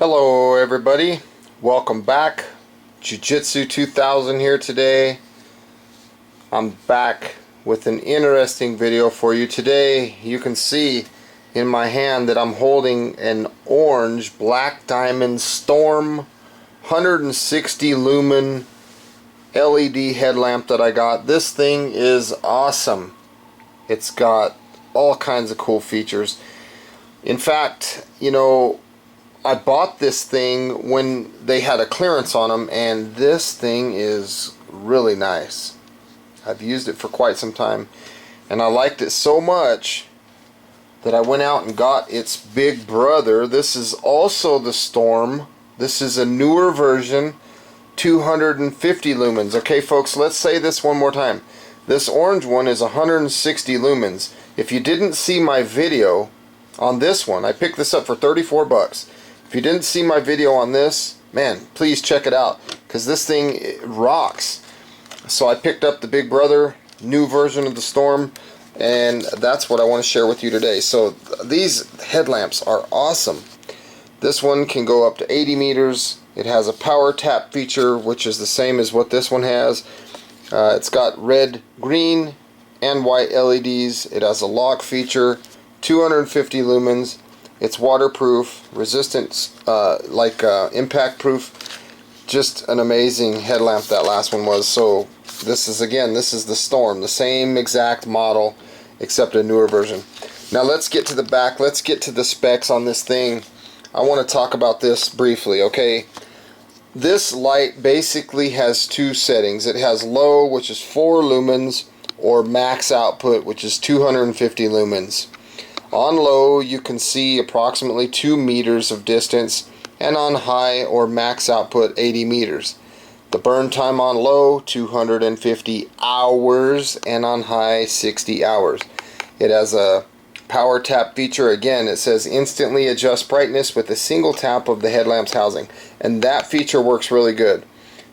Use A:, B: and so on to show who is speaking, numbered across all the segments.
A: Hello everybody, welcome back. Jiu-Jitsu 2000 here today. I'm back with an interesting video for you today. You can see in my hand that I'm holding an orange black diamond storm 160 lumen LED headlamp that I got. This thing is awesome. It's got all kinds of cool features. In fact, I bought this thing when they had a clearance on them, and this thing is really nice. I've used it for quite some time, and I liked it so much that I went out and got its big brother. This is also the Storm. This is a newer version, 250 lumens. Okay folks, let's say this one more time. This orange one is 160 lumens. If you didn't see my video on this one, I picked this up for 34 bucks. If you didn't see my video on this, man, please check it out, because this thing rocks. So I picked up the big brother, new version of the Storm, and that's what I want to share with you today. So these headlamps are awesome. This one can go up to 80 meters. It has a power tap feature, which is the same as what this one has. It's got red, green, and white LEDs. It has a lock feature, 250 lumens. It's waterproof, resistant, impact proof. Just an amazing headlamp that last one was. So this is the Storm, the same exact model except a newer version. Now let's get to the back. Let's get to the specs on this thing. I want to talk about this briefly, okay? This light basically has two settings. It has low, which is 4 lumens, or max output, which is 250 lumens. On low, you can see approximately 2 meters of distance, and on high or max output, 80 meters. The burn time on low, 250 hours, and on high, 60 hours. It has a power tap feature. Again, it says instantly adjust brightness with a single tap of the headlamp's housing, and that feature works really good.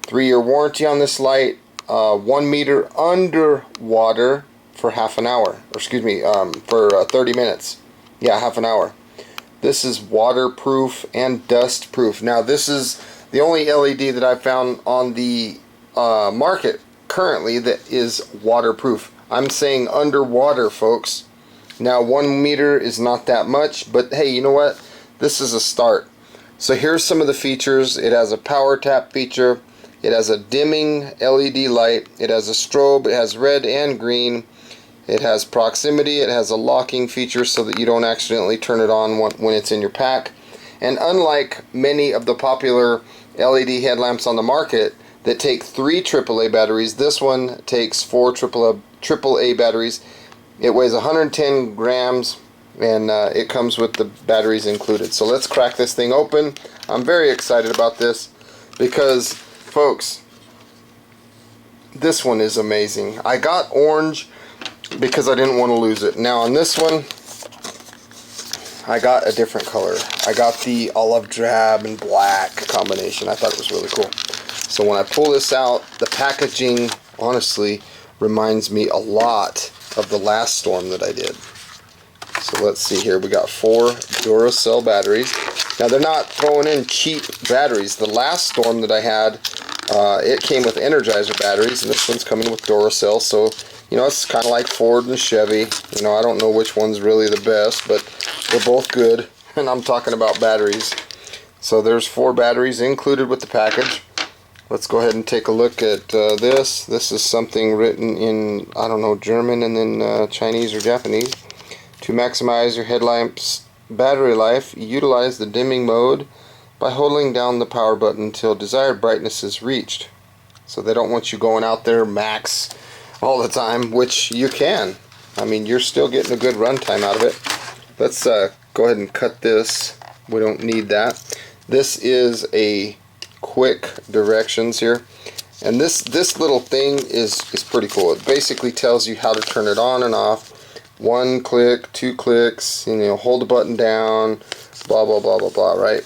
A: 3-year warranty on this light, 1 meter underwater for half an hour, or excuse me, for 30 minutes. Yeah, half an hour. This is waterproof and dust proof. Now this is the only LED that I've found on the market currently that is waterproof. I'm saying underwater, folks. Now 1 meter is not that much, but hey, you know what? This is a start. So here's some of the features. It has a power tap feature. It has a dimming LED light. It has a strobe. It has red and green. It has proximity. It has a locking feature so that you don't accidentally turn it on when it's in your pack. And unlike many of the popular LED headlamps on the market that take 3 AAA batteries, this one takes 4 AAA batteries. It weighs 110 grams, and it comes with the batteries included. So let's crack this thing open. I'm very excited about this because, folks, this one is amazing. I got orange because I didn't want to lose it. Now on this one, I got a different color. I got the olive drab and black combination. I thought it was really cool. So when I pull this out, the packaging honestly reminds me a lot of the last Storm that I did. So let's see here. We got 4 Duracell batteries. Now they're not throwing in cheap batteries. The last Storm that I had, it came with Energizer batteries, and this one's coming with Duracell. So it's kind of like Ford and Chevy. I don't know which one's really the best, but they're both good. And I'm talking about batteries. So there's 4 batteries included with the package. Let's go ahead and take a look at this. This is something written in, I don't know, German and then Chinese or Japanese. To maximize your headlamp's battery life, utilize the dimming mode by holding down the power button until desired brightness is reached. So they don't want you going out there max all the time, which you can. I mean, you're still getting a good run time out of it. Let's go ahead and cut this. We don't need that. This is a quick directions here, and this little thing is pretty cool. It basically tells you how to turn it on and off. 1 click, 2 clicks, hold the button down, blah blah blah blah blah, right?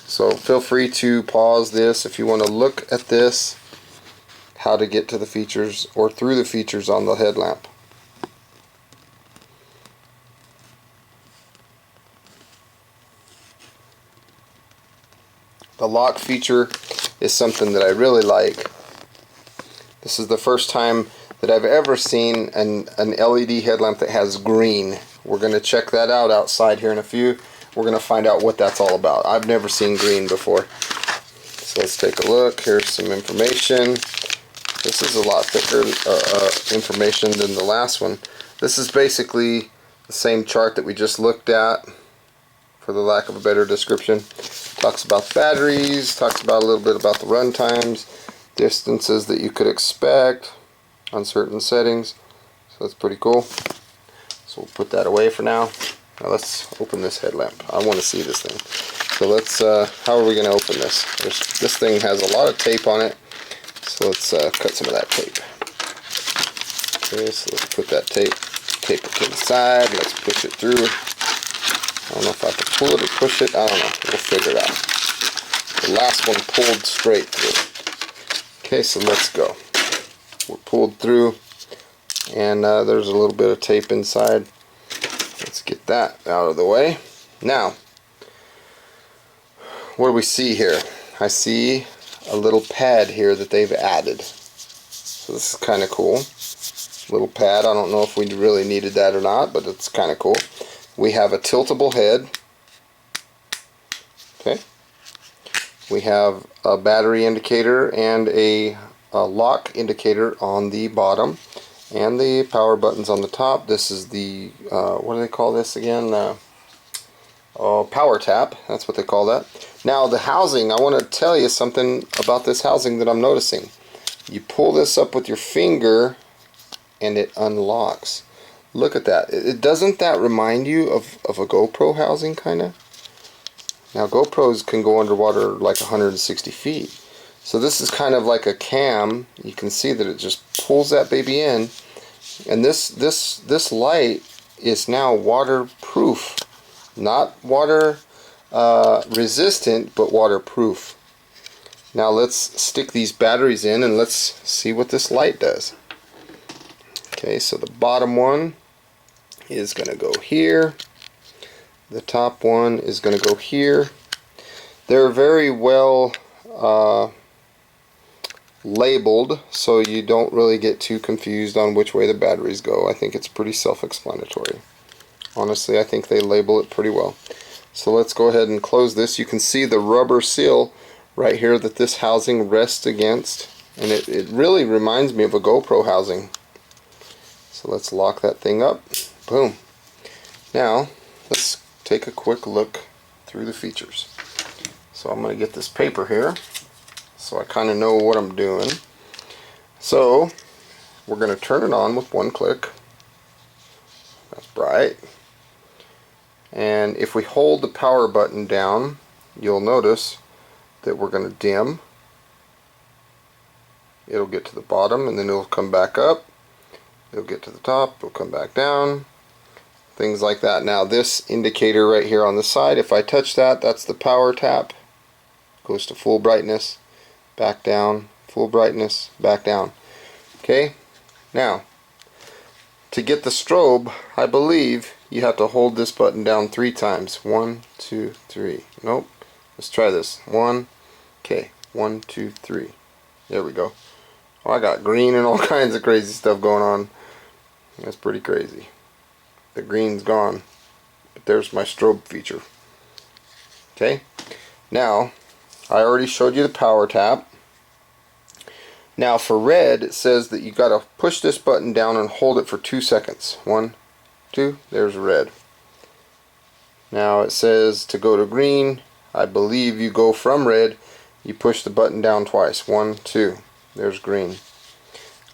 A: So feel free to pause this if you want to look at this, how to get to the features or through the features on the headlamp. The lock feature is something that I really like. This is the first time that I've ever seen an LED headlamp that has green. We're going to check that out outside here in a few. We're going to find out what that's all about. I've never seen green before. So let's take a look. Here's some information. This is a lot thicker information than the last one. This is basically the same chart that we just looked at, for the lack of a better description. Talks about the batteries, talks about a little bit about the run times, distances that you could expect on certain settings. So that's pretty cool. So we'll put that away for now. Now let's open this headlamp. I want to see this thing. So let's, how are we going to open this? This thing has a lot of tape on it. So let's cut some of that tape. Okay, so let's put that tape it to the side. Let's push it through. I don't know if I have to pull it or push it. I don't know. We'll figure it out. The last one pulled straight through. Okay, so let's go. We're pulled through, and there's a little bit of tape inside. Let's get that out of the way. Now, what do we see here? I see a little pad here that they've added. So this is kind of cool. Little pad. I don't know if we really needed that or not, but it's kind of cool. We have a tiltable head. Okay. We have a battery indicator and a lock indicator on the bottom, and the power buttons on the top. This is the what do they call this again? Power tap. That's what they call that. Now the housing, I want to tell you something about this housing that I'm noticing. You pull this up with your finger and it unlocks. Look at that. Doesn't that remind you of a GoPro housing, kind of? Now GoPros can go underwater like 160 feet. So this is kind of like a cam. You can see that it just pulls that baby in. And this light is now waterproof. Not water resistant, but waterproof. Now let's stick these batteries in and let's see what this light does. Okay, so the bottom one is going to go here. The top one is going to go here. They're very well labeled, so you don't really get too confused on which way the batteries go. I think it's pretty self-explanatory. Honestly, I think they label it pretty well. So let's go ahead and close this. You can see the rubber seal right here that this housing rests against, and it really reminds me of a GoPro housing. So let's lock that thing up. Boom. Now let's take a quick look through the features. So I'm going to get this paper here so I kind of know what I'm doing. So we're going to turn it on with one click. That's bright. And if we hold the power button down, you'll notice that we're going to dim. It'll get to the bottom and then it'll come back up. It'll get to the top, it'll come back down. Things like that. Now this indicator right here on the side, if I touch that, that's the power tap. Goes to full brightness, back down, full brightness, back down. Okay, now to get the strobe, I believe you have to hold this button down 3 times. 1, 2, 3. Nope. Let's try this. 1. Okay. 1, 2, 3. There we go. Oh, I got green and all kinds of crazy stuff going on. That's pretty crazy. The green's gone, but there's my strobe feature. Okay. Now, I already showed you the power tap. Now for red, it says that you got to push this button down and hold it for 2 seconds. 1, 2, there's red. Now it says to go to green, I believe you go from red, you push the button down twice. 1, 2, there's green.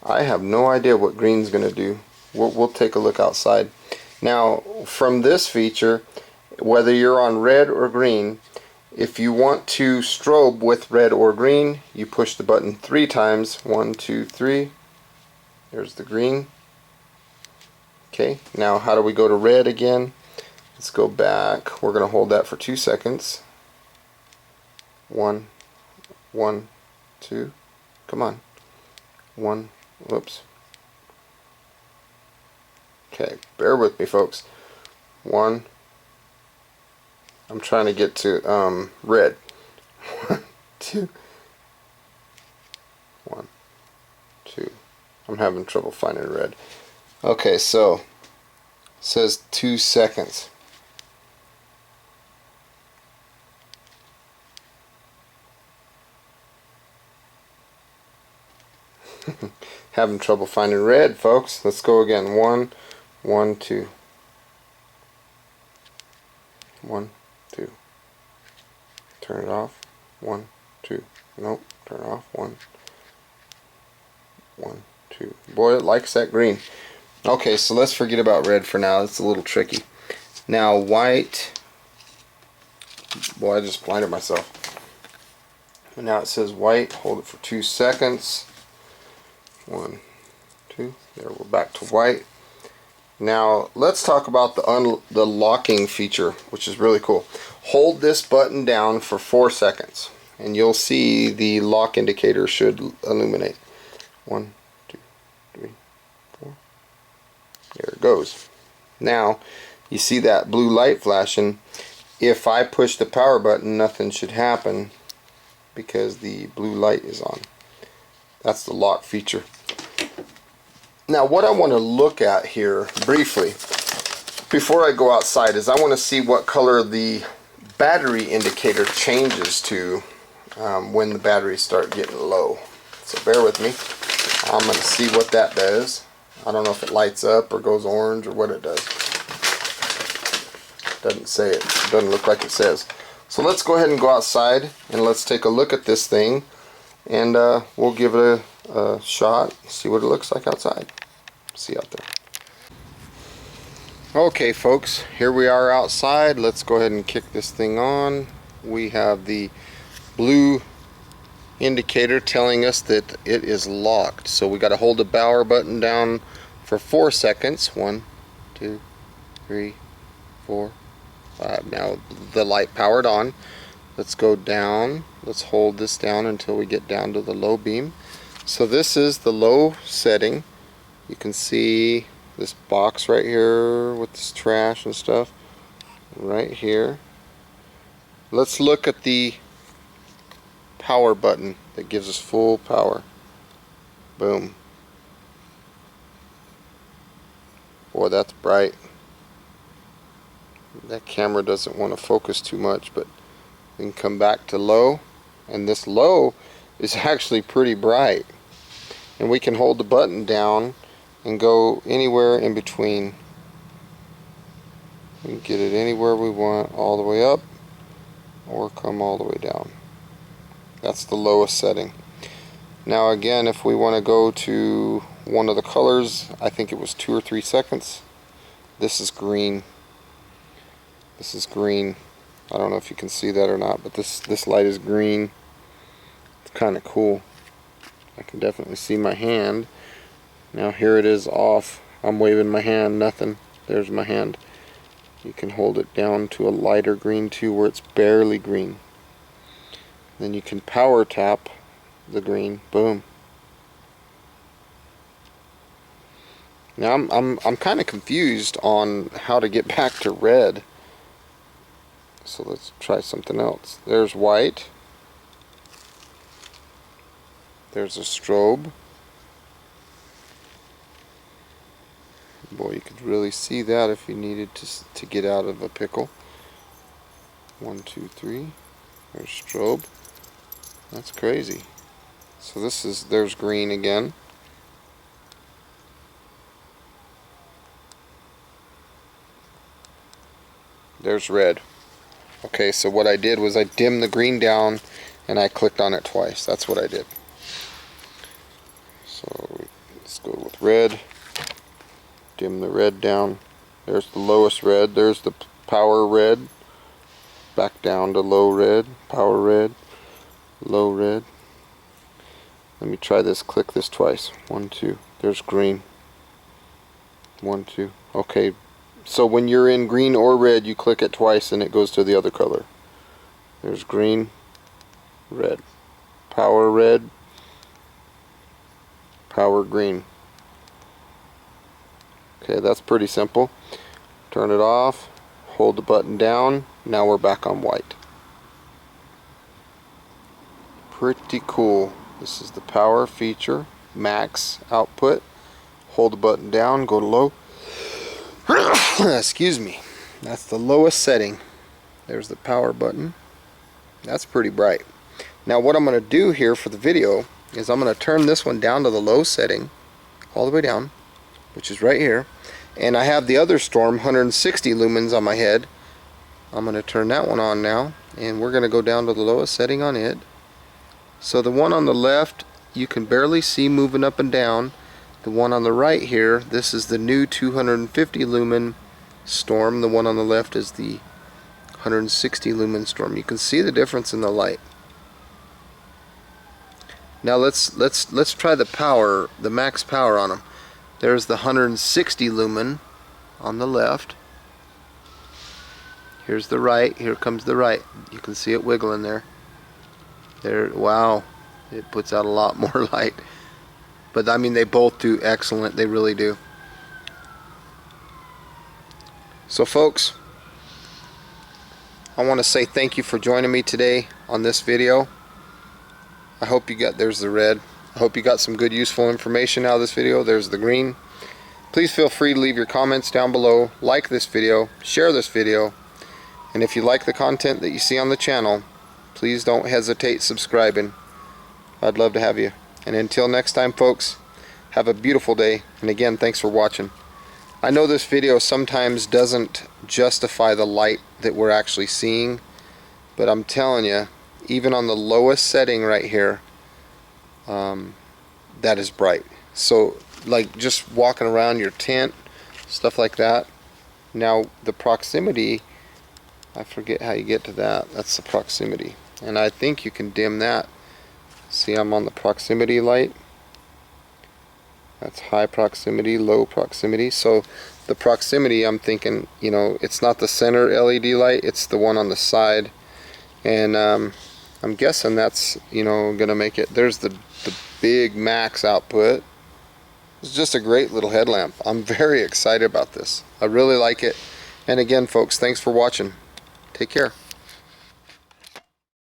A: I have no idea what green's going to do. We'll take a look outside. Now from this feature, whether you're on red or green, if you want to strobe with red or green, you push the button 3 times. 1, 2, 3. There's the green. Okay, now how do we go to red again? Let's go back. We're going to hold that for 2 seconds. 1, 1, 2. Come on. 1. Whoops. Okay, bear with me, folks. 1. I'm trying to get to red. 2, 1, 2. I'm having trouble finding red. Okay, so it says 2 seconds. Having trouble finding red, folks. Let's go again. 1, 1, 2. 1, 2. Turn it off. 1, 2. Nope. Turn it off. 1, 1, 2. Boy, it likes that green. Okay, so let's forget about red for now. It's a little tricky. Now white. Boy, I just blinded myself. And now it says white. Hold it for 2 seconds. 1, 2. There, we're back to white. Now let's talk about the locking feature, which is really cool. Hold this button down for 4 seconds, and you'll see the lock indicator should illuminate. 1, 2, 3, 4. There it goes. Now you see that blue light flashing. If I push the power button, nothing should happen because the blue light is on. That's the lock feature. Now what I want to look at here briefly before I go outside is I want to see what color the battery indicator changes to when the batteries start getting low. So bear with me. I'm going to see what that does. I don't know if it lights up or goes orange or what it does. Doesn't say it. Doesn't look like it says. So let's go ahead and go outside and let's take a look at this thing, and we'll give it a shot, see what it looks like outside. See out there. Okay folks, here we are outside. Let's go ahead and kick this thing on. We have the blue indicator telling us that it is locked. So we got to hold the power button down for 4 seconds. 1, 2, 3, 4, 5. Now the light powered on. Let's go down. Let's hold this down until we get down to the low beam. So this is the low setting. You can see this box right here with this trash and stuff right here. Let's look at the power button that gives us full power. Boom. Boy, that's bright. That camera doesn't want to focus too much, but we can come back to low, and this low is actually pretty bright. And we can hold the button down and go anywhere in between. We can get it anywhere we want, all the way up or come all the way down. That's the lowest setting. Now again, if we want to go to one of the colors, I think it was 2 or 3 seconds. This is green. This is green. I don't know if you can see that or not, but this light is green. It's kind of cool. I can definitely see my hand. Now here it is off. I'm waving my hand, nothing. There's my hand. You can hold it down to a lighter green too, where it's barely green. Then you can power tap the green. Boom. Now I'm kind of confused on how to get back to red. So let's try something else. There's white. There's a strobe. Boy, you could really see that if you needed to get out of a pickle. 1, 2, 3. There's strobe. That's crazy. So there's green again. There's red. Okay, so what I did was I dimmed the green down and I clicked on it twice. That's what I did. So let's go with red. Dim the red down. There's the lowest red. There's the power red. Back down to low red. Power red. Low red. Let me try this. Click this twice. 1, 2. There's green. 1, 2. Okay. So when you're in green or red, you click it twice and it goes to the other color. There's green, red. Power red. Power green. Okay, that's pretty simple. Turn it off, hold the button down, now we're back on white. Pretty cool. This is the power feature, max output. Hold the button down, go to low. Excuse me. That's the lowest setting. There's the power button. That's pretty bright. Now what I'm going to do here for the video is I'm going to turn this one down to the low setting, all the way down, which is right here. And I have the other storm, 160 lumens on my head. I'm going to turn that one on now, and we're going to go down to the lowest setting on it. So the one on the left you can barely see moving up and down. The one on the right here, this is the new 250 lumen storm. The one on the left is the 160 lumen storm. You can see the difference in the light. Now let's try the power, the max power on them. There's the 160 lumen on the left. Here's the right. Here comes the right. You can see it wiggling there. There, wow, it puts out a lot more light. But I mean, they both do excellent. They really do. So folks, I want to say thank you for joining me today on this video. I hope you got, there's the red. I hope you got some good useful information out of this video. There's the green. Please feel free to leave your comments down below. Like this video, share this video, and if you like the content that you see on the channel, please don't hesitate subscribing. I'd love to have you. And until next time folks, have a beautiful day, and again, thanks for watching. I know this video sometimes doesn't justify the light that we're actually seeing, but I'm telling you, even on the lowest setting right here, that is bright. So like just walking around your tent, stuff like that. Now the proximity, I forget how you get to that. That's the proximity, and I think you can dim that. See, I'm on the proximity light. That's high proximity, low proximity. So the proximity, I'm thinking, you know, it's not the center LED light, it's the one on the side. And I'm guessing that's, you know, gonna make it. There's the big max output. It's just a great little headlamp. I'm very excited about this. I really like it. And again folks, thanks for watching. Take care.